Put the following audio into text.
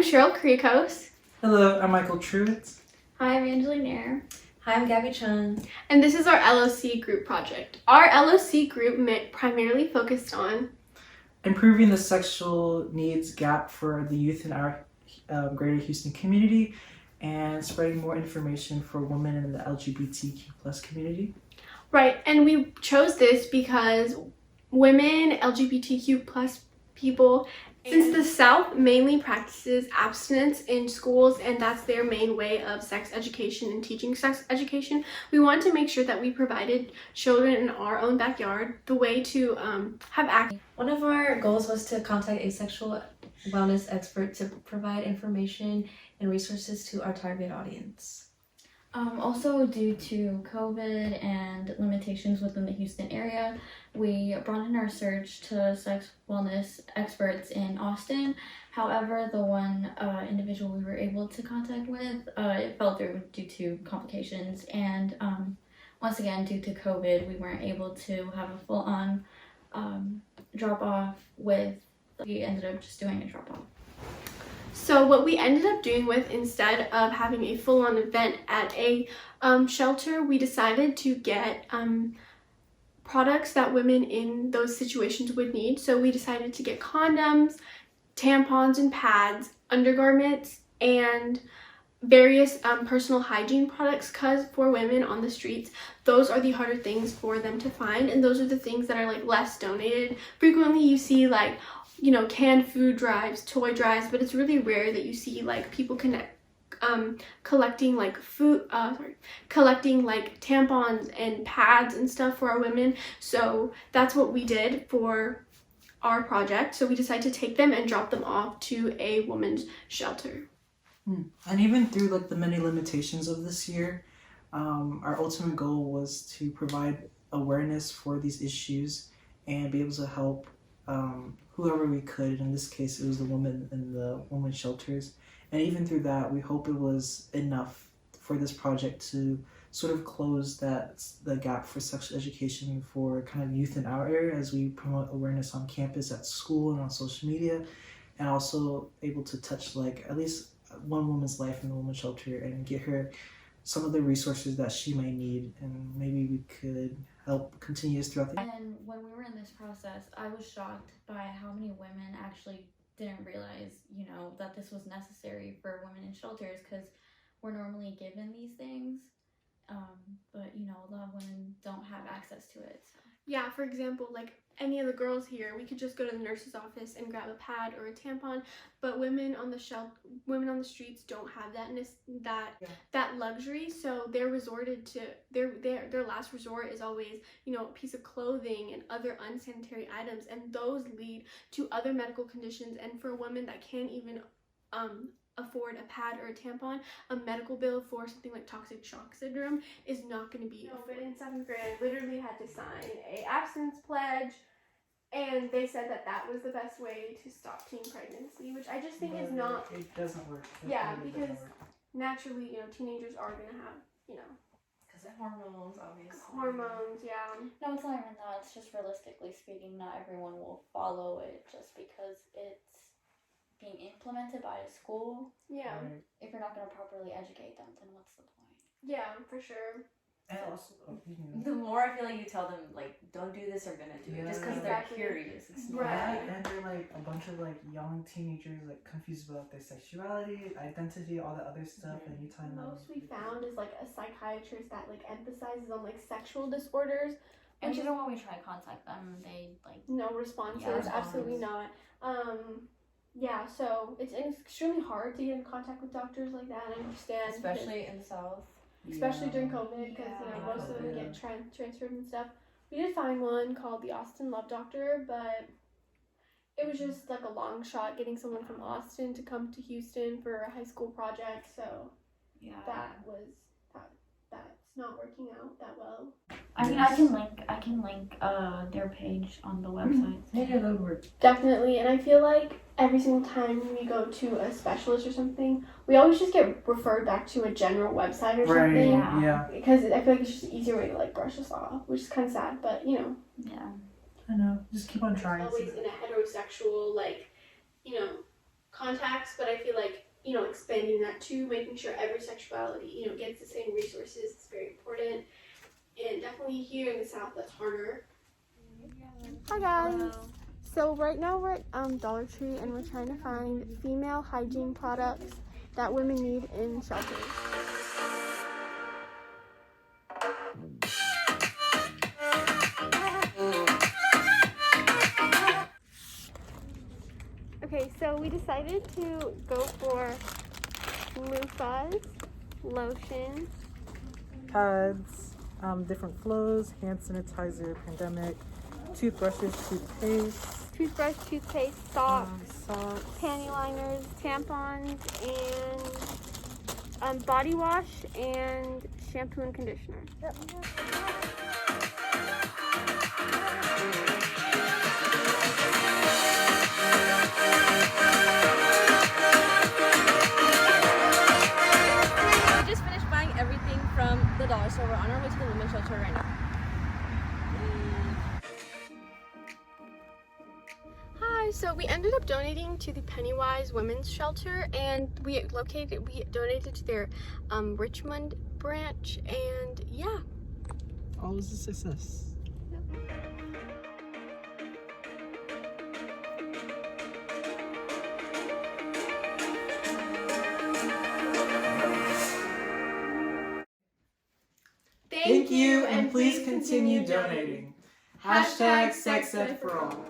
Cheryl Kriekos. Hello, I'm Michael Truitt. Hi, I'm Angeline Ayer. Hi, I'm Gabby Chun. And this is our LOC group project. Our LOC group primarily focused on improving the sexual needs gap for the youth in our greater Houston community and spreading more information for women in the LGBTQ plus community. Right, and we chose this because women, LGBTQ plus people, since the South mainly practices abstinence in schools and that's their main way of sex education and teaching sex education, we wanted to make sure that we provided children in our own backyard the way to have access. One of our goals was to contact a sexual wellness expert to provide information and resources to our target audience. Also, due to COVID and limitations within the Houston area, we brought in our search to sex wellness experts in Austin. However, the one individual we were able to contact with, it fell through due to complications. And once again, due to COVID, we weren't able to have a full-on drop-off with, we ended up just doing a drop-off. So what we ended up doing with, instead of having a full-on event at a shelter, we decided to get products that women in those situations would need. So we decided to get condoms, tampons and pads, undergarments, and various personal hygiene products, because for women on the streets, those are the harder things for them to find, and those are the things that are like less donated. Frequently you see like, you know, canned food drives, toy drives, but it's really rare that you see like people collecting like collecting like tampons and pads and stuff for our women. So that's what we did for our project. So we decided to take them and drop them off to a women's shelter. And even through like the many limitations of this year, our ultimate goal was to provide awareness for these issues and be able to help whoever we could. In this case, it was the women in the women's shelters. And even through that, we hope it was enough for this project to sort of close the gap for sexual education for kind of youth in our area as we promote awareness on campus, at school, and on social media, and also able to touch like at least one woman's life in the women's shelter and get her some of the resources that she might need, and maybe we could help continue this throughout the year. And when we were in this process, I was shocked by how many women actually didn't realize, you know, that this was necessary for women in shelters, because we're normally given these things, but you know, a lot of women don't have access to it. So. Yeah, for example, like any of the girls here, we could just go to the nurse's office and grab a pad or a tampon, but women on the streets don't have that luxury, so they're resorted to their last resort is always, you know, a piece of clothing and other unsanitary items, and those lead to other medical conditions. And for a woman that can't even afford a pad or a tampon, a medical bill for something like toxic shock syndrome is not going to be afforded. In 7th grade, I literally had to sign a abstinence pledge, and they said that was the best way to stop teen pregnancy, which I just think is not. It doesn't work. Yeah, because naturally, you know, teenagers are going to have, you know, Because of hormones, obviously. hormones. Yeah. No, it's not even that. It's just realistically speaking, not everyone will follow it just because it's being implemented by a school. Yeah. Right. If you're not going to properly educate them, then what's the point? Yeah, for sure. And also, The more I feel like you tell them, like, don't do this or gonna do it, just because Exactly. they're curious. It's Right. and they're like a bunch of like young teenagers like confused about their sexuality, identity, all that other stuff, and you tell them. Most we found is like a psychiatrist that like emphasizes on like sexual disorders, And which is even when we try to contact them, they like no responses. Yeah, Absolutely not. Yeah, so it's extremely hard to get in contact with doctors like that. I understand, especially in the South. especially during COVID, because you know, Yeah. most of them get transferred and stuff. We did find one called the Austin Love Doctor, but it was just like a long shot getting someone from Austin to come to Houston for a high school project. So yeah. that's not working out that well. I mean, I can link their page on the website. Yeah, that would work. Definitely, and I feel like every single time we go to a specialist or something, we always just get referred back to a general website or something. Yeah. Because I feel like it's just an easier way to like brush us off, which is kind of sad, but you know. Yeah. I know. Just keep on trying. Always in a heterosexual, like, you know, contacts, but I feel like, expanding that too, making sure every sexuality, gets the same resources is very important. And definitely here in the South, that's harder. Hi guys. So right now we're at Dollar Tree and we're trying to find female hygiene products that women need in shelters. Okay, so we decided to go for loofahs, lotion, Pads, different flows, hand sanitizer, pandemic, toothbrushes, toothbrush, toothpaste, socks, socks, panty liners, tampons, and body wash and shampoo and conditioner. Yep. We just finished buying everything from the dollar store. We're on our way to the women's shelter right now. Hi, so we ended up donating to the Pennywise Women's Shelter, and we donated to their Richmond branch, and yeah. all was a success. Thank you, and please continue donating. #SexEd for all.